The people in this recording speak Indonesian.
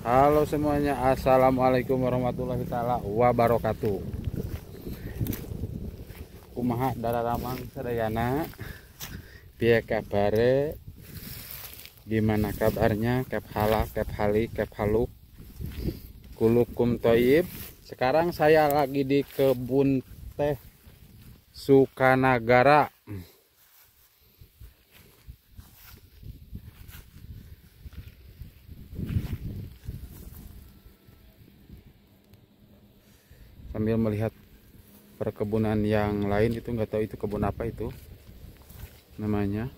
Halo semuanya, assalamualaikum warahmatullahi taala wabarakatuh. Kumaha dararamang sadayana, piye kabare, gimana kabarnya, kep hala, kep hali, kep haluk, kulukum toyib. Sekarang saya lagi di kebun teh Sukanagara. Sambil melihat perkebunan yang lain, itu nggak tahu itu kebun apa itu namanya.